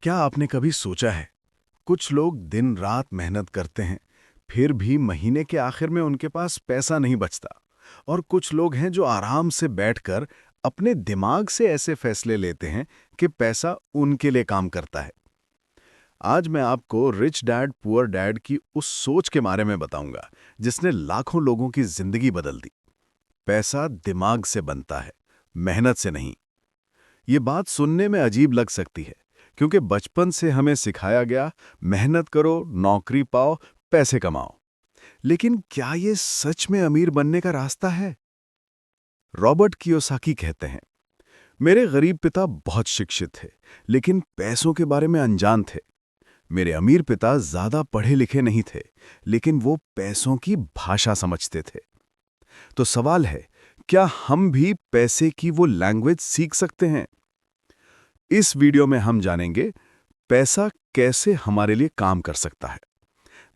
क्या आपने कभी सोचा है, कुछ लोग दिन रात मेहनत करते हैं, फिर भी महीने के आखिर में उनके पास पैसा नहीं बचता। और कुछ लोग हैं जो आराम से बैठकर अपने दिमाग से ऐसे फैसले लेते हैं कि पैसा उनके लिए काम करता है। आज मैं आपको रिच डैड पुअर डैड की उस सोच के बारे में बताऊंगा जिसने लाखों लोगों की जिंदगी बदल दी। पैसा दिमाग से बनता है, मेहनत से नहीं। ये बात सुनने में अजीब लग सकती है, क्योंकि बचपन से हमें सिखाया गया, मेहनत करो, नौकरी पाओ, पैसे कमाओ। लेकिन क्या ये सच में अमीर बनने का रास्ता है? रॉबर्ट कियोसाकी कहते हैं, मेरे गरीब पिता बहुत शिक्षित थे, लेकिन पैसों के बारे में अनजान थे। मेरे अमीर पिता ज्यादा पढ़े लिखे नहीं थे, लेकिन वो पैसों की भाषा समझते थे। तो सवाल है, क्या हम भी पैसे की वो लैंग्वेज सीख सकते हैं? इस वीडियो में हम जानेंगे पैसा कैसे हमारे लिए काम कर सकता है,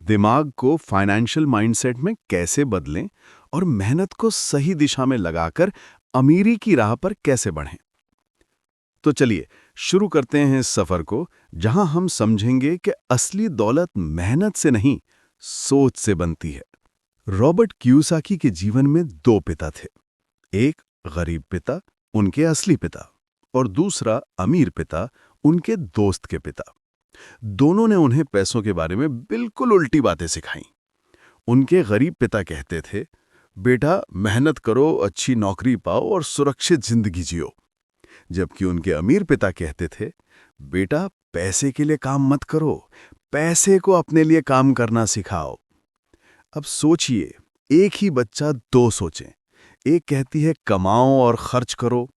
दिमाग को फाइनेंशियल माइंडसेट में कैसे बदलें और मेहनत को सही दिशा में लगाकर अमीरी की राह पर कैसे बढ़ें। तो चलिए शुरू करते हैं इस सफर को, जहां हम समझेंगे कि असली दौलत मेहनत से नहीं, सोच से बनती है। रॉबर्ट कियोसाकी के जीवन में दो पिता थे। एक गरीब पिता, उनके असली पिता, और दूसरा अमीर पिता, उनके दोस्त के पिता। दोनों ने उन्हें पैसों के बारे में बिल्कुल उल्टी बातें सिखाईं। उनके गरीब पिता कहते थे, बेटा मेहनत करो, अच्छी नौकरी पाओ और सुरक्षित जिंदगी जियो। जबकि उनके अमीर पिता कहते थे, बेटा पैसे के लिए काम मत करो, पैसे को अपने लिए काम करना सिखाओ। अब सोचिए, एक ही बच्चा दो सोचें। एक कहती है कमाओ और खर्च करो,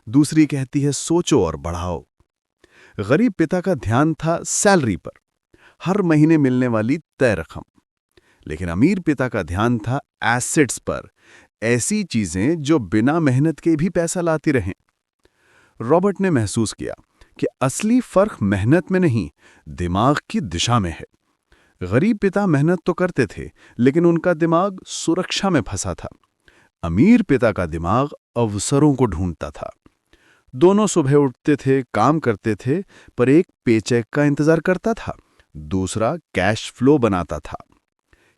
दूसरी कहती है सोचो और बढ़ाओ। गरीब पिता का ध्यान था सैलरी पर, हर महीने मिलने वाली तय रकम। लेकिन अमीर पिता का ध्यान था एसेट्स पर, ऐसी चीजें जो बिना मेहनत के भी पैसा लाती रहें। रॉबर्ट ने महसूस किया कि असली फर्क मेहनत में नहीं, दिमाग की दिशा में है। गरीब पिता मेहनत तो करते थे, लेकिन उनका दिमाग सुरक्षा में फंसा था। अमीर पिता का दिमाग अवसरों को ढूंढता था। दोनों सुबह उठते थे, काम करते थे, पर एक पेचेक का इंतजार करता था, दूसरा कैश फ्लो बनाता था।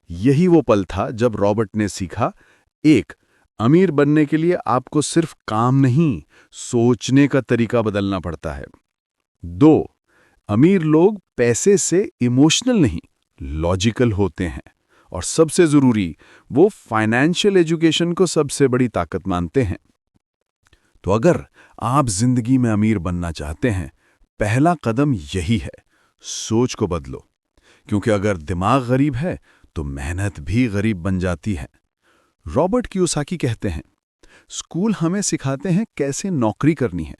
यही वो पल था जब रॉबर्ट ने सीखा, एक, अमीर बनने के लिए आपको सिर्फ काम नहीं, सोचने का तरीका बदलना पड़ता है। दो, अमीर लोग पैसे से इमोशनल नहीं, लॉजिकल होते हैं। और सबसे जरूरी, वो फाइनेंशियल एजुकेशन को सबसे बड़ी ताकत मानते हैं। तो अगर आप जिंदगी में अमीर बनना चाहते हैं, पहला कदम यही है, सोच को बदलो। क्योंकि अगर दिमाग गरीब है तो मेहनत भी गरीब बन जाती है। रॉबर्ट कियोसाकी कहते हैं, स्कूल हमें सिखाते हैं कैसे नौकरी करनी है,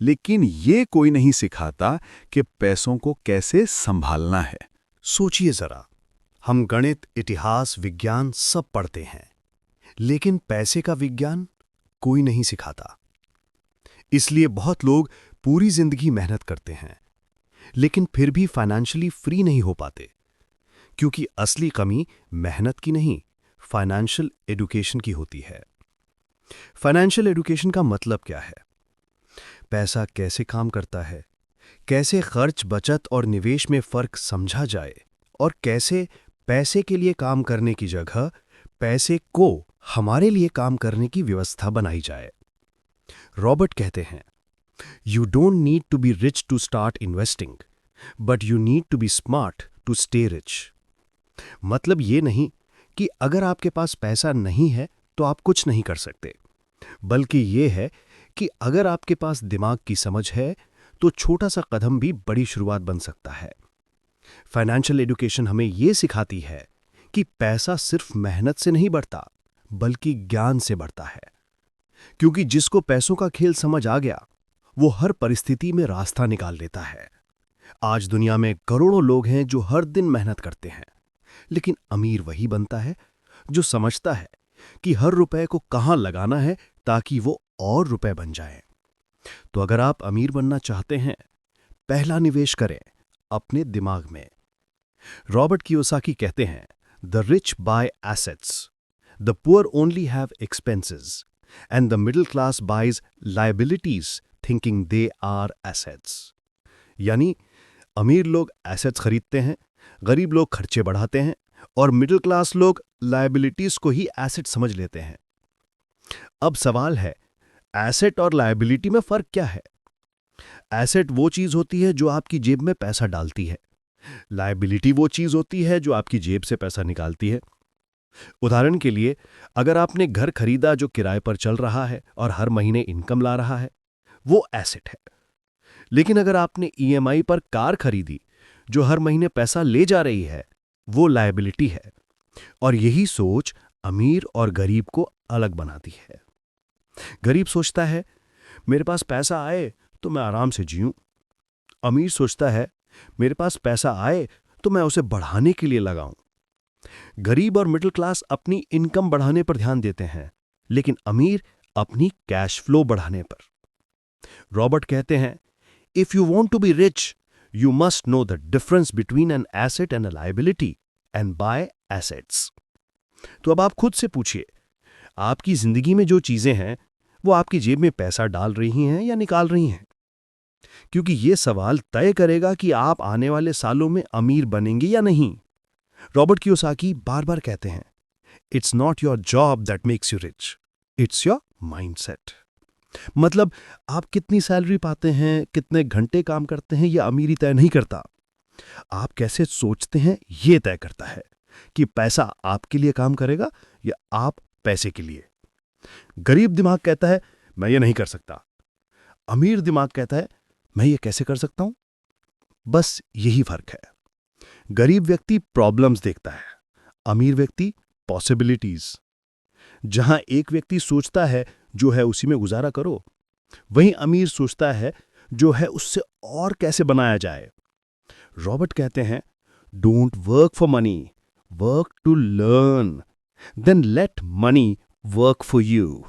लेकिन ये कोई नहीं सिखाता कि पैसों को कैसे संभालना है। सोचिए जरा, हम गणित, इतिहास, विज्ञान सब पढ़ते हैं, लेकिन पैसे का विज्ञान कोई नहीं सिखाता। इसलिए बहुत लोग पूरी जिंदगी मेहनत करते हैं, लेकिन फिर भी फाइनेंशियली फ्री नहीं हो पाते, क्योंकि असली कमी मेहनत की नहीं, फाइनेंशियल एजुकेशन की होती है। फाइनेंशियल एजुकेशन का मतलब क्या है? पैसा कैसे काम करता है, कैसे खर्च, बचत और निवेश में फर्क समझा जाए, और कैसे पैसे के लिए काम करने की जगह पैसे को हमारे लिए काम करने की व्यवस्था बनाई जाए। रॉबर्ट कहते हैं, you don't need to be rich to start investing, but you need to be smart to stay rich. मतलब ये नहीं कि अगर आपके पास पैसा नहीं है तो आप कुछ नहीं कर सकते, बल्कि ये है कि अगर आपके पास दिमाग की समझ है तो छोटा सा कदम भी बड़ी शुरुआत बन सकता है। फाइनेंशियल एजुकेशन हमें यह सिखाती है कि पैसा सिर्फ मेहनत से नहीं बढ़ता, बल्कि ज्ञान से बढ़ता है। क्योंकि जिसको पैसों का खेल समझ आ गया, वो हर परिस्थिति में रास्ता निकाल लेता है। आज दुनिया में करोड़ों लोग हैं जो हर दिन मेहनत करते हैं, लेकिन अमीर वही बनता है जो समझता है कि हर रुपए को कहां लगाना है ताकि वो और रुपए बन जाए। तो अगर आप अमीर बनना चाहते हैं, पहला निवेश करें अपने दिमाग में। रॉबर्ट कियोसाकी कहते हैं, the rich buy assets, the poor only have expenses, and the middle class buys liabilities thinking they are assets. यानी अमीर लोग एसेट्स खरीदते हैं, गरीब लोग खर्चे बढ़ाते हैं और मिडिल क्लास लोग लायबिलिटीज को ही एसेट समझ लेते हैं। अब सवाल है, एसेट और लायबिलिटी में फर्क क्या है? एसेट वो चीज होती है जो आपकी जेब में पैसा डालती है। लायबिलिटी वो चीज होती है जो आपकी जेब से पैसा निकालती है। उदाहरण के लिए, अगर आपने घर खरीदा जो किराए पर चल रहा है और हर महीने इनकम ला रहा है, वो एसेट है। लेकिन अगर आपने ईएमआई पर कार खरीदी जो हर महीने पैसा ले जा रही है, वो लायबिलिटी है। और यही सोच अमीर और गरीब को अलग बनाती है। गरीब सोचता है, मेरे पास पैसा आए तो मैं आराम से जीऊं। अमीर सोचता है, मेरे पास पैसा आए तो मैं उसे बढ़ाने के लिए लगाऊं। गरीब और मिडिल क्लास अपनी इनकम बढ़ाने पर ध्यान देते हैं, लेकिन अमीर अपनी कैश फ्लो बढ़ाने पर। रॉबर्ट कहते हैं, if you want to be rich, you must know the difference between an asset and a liability and buy assets. तो अब आप खुद से पूछिए, आपकी जिंदगी में जो चीजें हैं वो आपकी जेब में पैसा डाल रही हैं या निकाल रही हैं? क्योंकि यह सवाल तय करेगा कि आप आने वाले सालों में अमीर बनेंगे या नहीं। रॉबर्ट कियोसाकी बार बार कहते हैं, it's not your job that makes you rich, it's your mindset. मतलब आप कितनी सैलरी पाते हैं, कितने घंटे काम करते हैं, यह अमीरी तय नहीं करता। आप कैसे सोचते हैं यह तय करता है कि पैसा आपके लिए काम करेगा या आप पैसे के लिए। गरीब दिमाग कहता है, मैं ये नहीं कर सकता। अमीर दिमाग कहता है, मैं ये कैसे कर सकता हूं? बस यही फर्क है। गरीब व्यक्ति प्रॉब्लम्स देखता है, अमीर व्यक्ति पॉसिबिलिटीज। जहां एक व्यक्ति सोचता है जो है उसी में गुजारा करो, वहीं अमीर सोचता है जो है उससे और कैसे बनाया जाए। रॉबर्ट कहते हैं, don't work for money, work to learn, then let money work for you.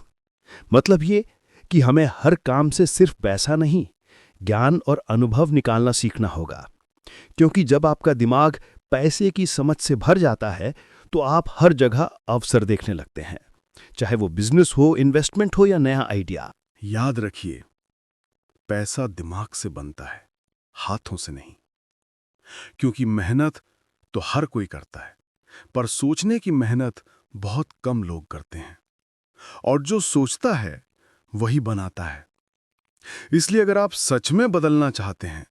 मतलब ये कि हमें हर काम से सिर्फ पैसा नहीं, ज्ञान और अनुभव निकालना सीखना होगा। क्योंकि जब आपका दिमाग पैसे की समझ से भर जाता है तो आप हर जगह अवसर देखने लगते हैं, चाहे वो बिजनेस हो, इन्वेस्टमेंट हो या नया आइडिया। याद रखिए, पैसा दिमाग से बनता है, हाथों से नहीं। क्योंकि मेहनत तो हर कोई करता है, पर सोचने की मेहनत बहुत कम लोग करते हैं। और जो सोचता है वही बनाता है। इसलिए अगर आप सच में बदलना चाहते हैं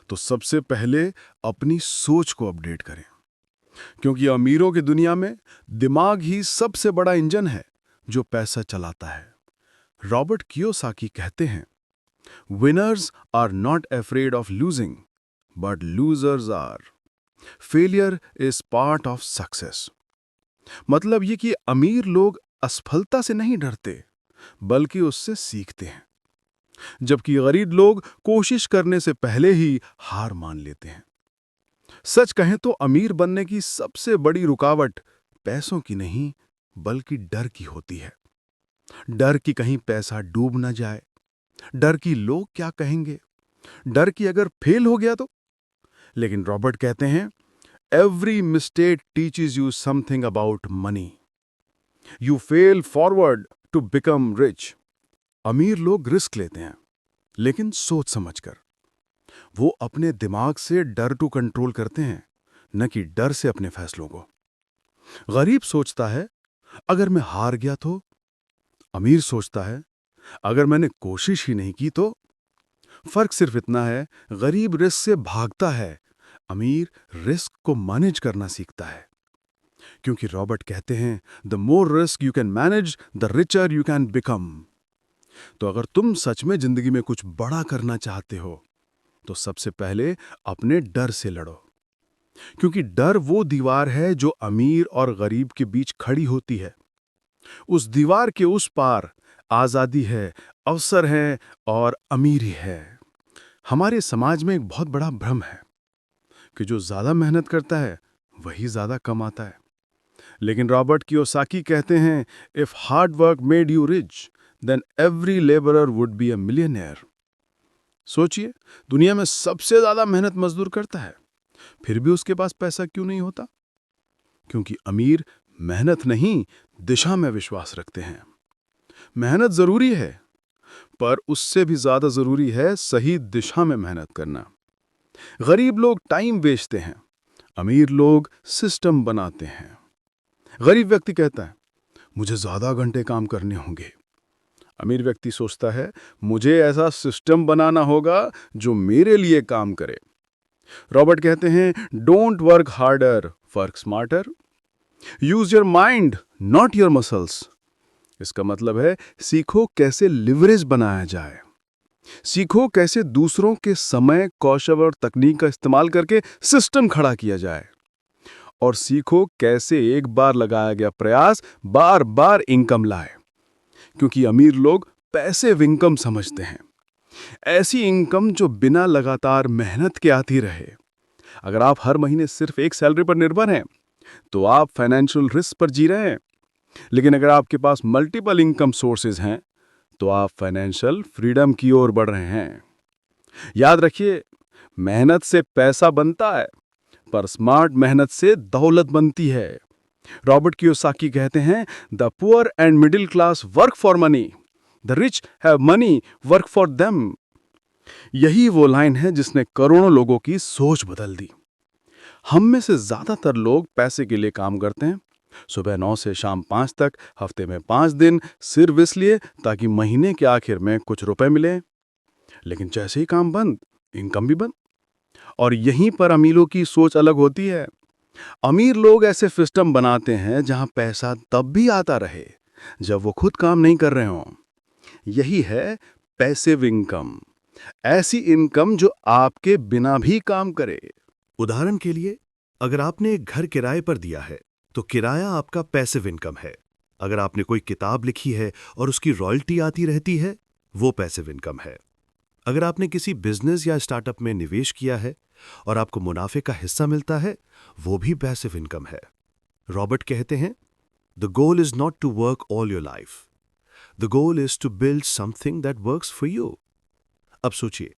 तो सबसे पहले अपनी सोच को अपडेट करें। क्योंकि अमीरों की दुनिया में दिमाग ही सबसे बड़ा इंजन है जो पैसा चलाता है। रॉबर्ट कियोसाकी कहते हैं, winners are not afraid of losing, but losers are. Failure is part of success. मतलब ये कि अमीर लोग असफलता से नहीं डरते, बल्कि उससे सीखते हैं, जबकि गरीब लोग कोशिश करने से पहले ही हार मान लेते हैं। सच कहें तो अमीर बनने की सबसे बड़ी रुकावट पैसों की नहीं, बल्कि डर की होती है। डर कि कहीं पैसा डूब ना जाए, डर कि लोग क्या कहेंगे, डर कि अगर फेल हो गया तो। लेकिन रॉबर्ट कहते हैं, every mistake teaches you something about money. You fail forward to become rich. अमीर लोग रिस्क लेते हैं, लेकिन सोच समझकर। वो अपने दिमाग से डर टू कंट्रोल करते हैं, न कि डर से अपने फैसलों को। गरीब सोचता है, अगर मैं हार गया तो। अमीर सोचता है, अगर मैंने कोशिश ही नहीं की तो। फर्क सिर्फ इतना है, गरीब रिस्क से भागता है, अमीर रिस्क को मैनेज करना सीखता है। क्योंकि रॉबर्ट कहते हैं, the more risk you can manage, the richer you can become. तो अगर तुम सच में जिंदगी में कुछ बड़ा करना चाहते हो तो सबसे पहले अपने डर से लड़ो। क्योंकि डर वो दीवार है जो अमीर और गरीब के बीच खड़ी होती है। उस दीवार के उस पार आजादी है, अवसर है और अमीरी है। हमारे समाज में एक बहुत बड़ा भ्रम है कि जो ज्यादा मेहनत करता है वही ज्यादा कमाता है। लेकिन रॉबर्ट कियोसाकी कहते हैं, if hard work made you rich, then every labourer would be a millionaire. सोचिए, दुनिया में सबसे ज्यादा मेहनत मजदूर करता है, फिर भी उसके पास पैसा क्यों नहीं होता? क्योंकि अमीर मेहनत नहीं, दिशा में विश्वास रखते हैं। मेहनत जरूरी है, पर उससे भी ज्यादा जरूरी है सही दिशा में मेहनत करना। गरीब लोग टाइम बेचते हैं, अमीर लोग सिस्टम बनाते हैं। गरीब व्यक्ति कहता है, मुझे ज्यादा घंटे काम करने होंगे। अमीर व्यक्ति सोचता है, मुझे ऐसा सिस्टम बनाना होगा जो मेरे लिए काम करे। रॉबर्ट कहते हैं, don't work harder, work smarter. Use your mind, not your muscles. इसका मतलब है, सीखो कैसे लिवरेज बनाया जाए, सीखो कैसे दूसरों के समय, कौशल और तकनीक का इस्तेमाल करके सिस्टम खड़ा किया जाए, और सीखो कैसे एक बार लगाया गया प्रयास बार बार इनकम लाए। क्योंकि अमीर लोग पैसिव इनकम समझते हैं, ऐसी इनकम जो बिना लगातार मेहनत के आती रहे। अगर आप हर महीने सिर्फ एक सैलरी पर निर्भर हैं, तो आप फाइनेंशियल रिस्क पर जी रहे हैं। लेकिन अगर आपके पास मल्टीपल इनकम सोर्सेज हैं, तो आप फाइनेंशियल फ्रीडम की ओर बढ़ रहे हैं। याद रखिए, मेहनत से पैसा बनता है, पर स्मार्ट मेहनत से दौलत बनती है। रॉबर्ट कियोसाकी कहते हैं, the poor and middle class work for money, the rich have money work for them. यही वो लाइन है जिसने करोड़ों लोगों की सोच बदल दी। हम में से ज्यादातर लोग पैसे के लिए काम करते हैं, सुबह 9 से शाम 5 तक, हफ्ते में 5 दिन, सिर्फ इसलिए ताकि महीने के आखिर में कुछ रुपए मिले। लेकिन जैसे ही काम बंद, इनकम भी बंद। और यहीं पर अमीरों की सोच अलग होती है। अमीर लोग ऐसे सिस्टम बनाते हैं जहां पैसा तब भी आता रहे जब वो खुद काम नहीं कर रहे हों। यही है पैसिव इनकम, ऐसी इनकम जो आपके बिना भी काम करे। उदाहरण के लिए, अगर आपने एक घर किराए पर दिया है, तो किराया आपका पैसिव इनकम है। अगर आपने कोई किताब लिखी है और उसकी रॉयल्टी आती रहती है, वो पैसिव इनकम है। अगर आपने किसी बिजनेस या स्टार्टअप में निवेश किया है और आपको मुनाफे का हिस्सा मिलता है, वो भी पैसिव इनकम है। रॉबर्ट कहते हैं, the goal is not to work all your life, the goal is to build something that works for you. अब सोचिए,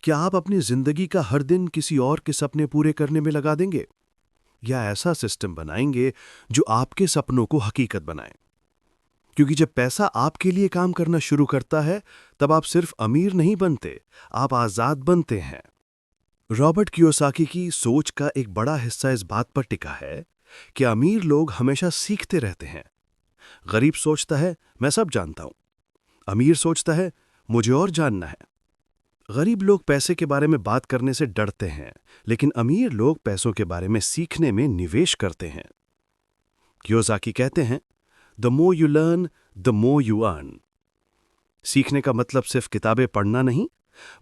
क्या आप अपनी जिंदगी का हर दिन किसी और के सपने पूरे करने में लगा देंगे, या ऐसा सिस्टम बनाएंगे जो आपके सपनों को हकीकत बनाए? क्योंकि जब पैसा आपके लिए काम करना शुरू करता है, तब आप सिर्फ अमीर नहीं बनते, आप आजाद बनते हैं। रॉबर्ट कियोसाकी की सोच का एक बड़ा हिस्सा इस बात पर टिका है कि अमीर लोग हमेशा सीखते रहते हैं। गरीब सोचता है, मैं सब जानता हूं। अमीर सोचता है, मुझे और जानना है। गरीब लोग पैसे के बारे में बात करने से डरते हैं, लेकिन अमीर लोग पैसों के बारे में सीखने में निवेश करते हैं। कियोसाकी कहते हैं, the more you learn, the more you earn. सीखने का मतलब सिर्फ किताबें पढ़ना नहीं,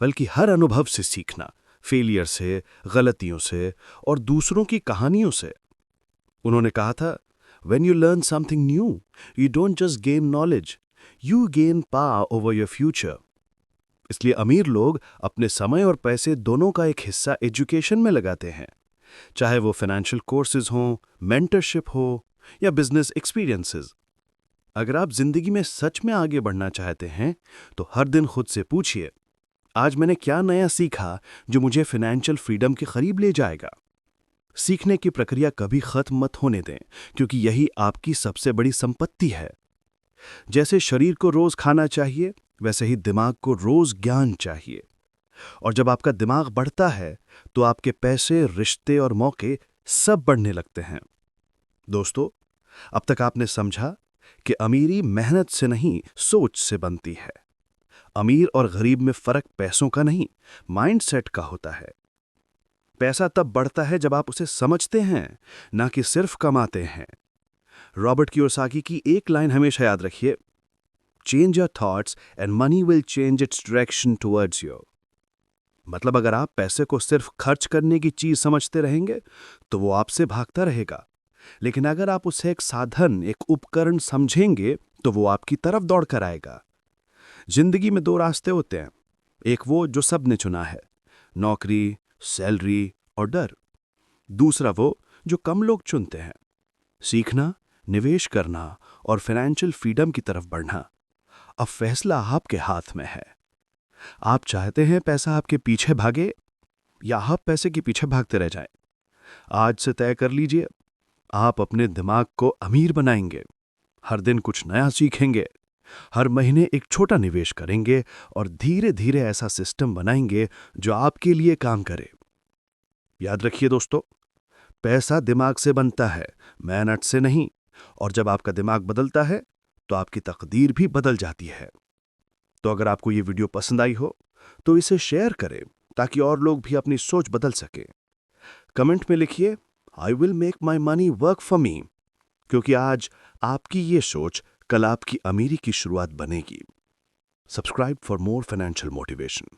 बल्कि हर अनुभव से सीखना, फेलियर से, गलतियों से और दूसरों की कहानियों से। उन्होंने कहा था, When you learn something new, you don't just gain knowledge, you gain power over your future. इसलिए अमीर लोग अपने समय और पैसे दोनों का एक हिस्सा एजुकेशन में लगाते हैं, चाहे वो फाइनेंशियल कोर्सेज हों, मेंटरशिप हो या बिजनेस एक्सपीरियंसेस। अगर आप जिंदगी में सच में आगे बढ़ना चाहते हैं, तो हर दिन खुद से पूछिए, आज मैंने क्या नया सीखा जो मुझे फाइनेंशियल फ्रीडम के करीब ले जाएगा। सीखने की प्रक्रिया कभी खत्म मत होने दें, क्योंकि यही आपकी सबसे बड़ी संपत्ति है। जैसे शरीर को रोज खाना चाहिए, वैसे ही दिमाग को रोज ज्ञान चाहिए। और जब आपका दिमाग बढ़ता है, तो आपके पैसे, रिश्ते और मौके सब बढ़ने लगते हैं। दोस्तों, अब तक आपने समझा कि अमीरी मेहनत से नहीं, सोच से बनती है। अमीर और गरीब में फर्क पैसों का नहीं, माइंडसेट का होता है। पैसा तब बढ़ता है जब आप उसे समझते हैं, ना कि सिर्फ कमाते हैं। रॉबर्ट कियोसाकी की एक लाइन हमेशा याद रखिए, change your thoughts and money will change its direction towards you. मतलब अगर आप पैसे को सिर्फ खर्च करने की चीज समझते रहेंगे, तो वो आपसे भागता रहेगा। लेकिन अगर आप उसे एक साधन, एक उपकरण समझेंगे, तो वो आपकी तरफ दौड़ कर आएगा। जिंदगी में दो रास्ते होते हैं, एक वो जो सबने चुना है, नौकरी, सैलरी और डर। दूसरा वो जो कम लोग चुनते हैं, सीखना, निवेश करना और फाइनेंशियल फ्रीडम की तरफ बढ़ना। अब फैसला आपके हाथ में है। आप चाहते हैं पैसा आपके पीछे भागे, या आप पैसे के पीछे भागते रह जाएं? आज से तय कर लीजिए, आप अपने दिमाग को अमीर बनाएंगे, हर दिन कुछ नया सीखेंगे, हर महीने एक छोटा निवेश करेंगे और धीरे धीरे ऐसा सिस्टम बनाएंगे जो आपके लिए काम करे। याद रखिए दोस्तों, पैसा दिमाग से बनता है, मेहनत से नहीं। और जब आपका दिमाग बदलता है तो आपकी तकदीर भी बदल जाती है। तो अगर आपको ये वीडियो पसंद आई हो तो इसे शेयर करें ताकि और लोग भी अपनी सोच बदल सकें। कमेंट में लिखिए, I will make my money work for me, क्योंकि आज आपकी ये सोच कल आपकी अमीरी की शुरुआत बनेगी। Subscribe for more financial motivation.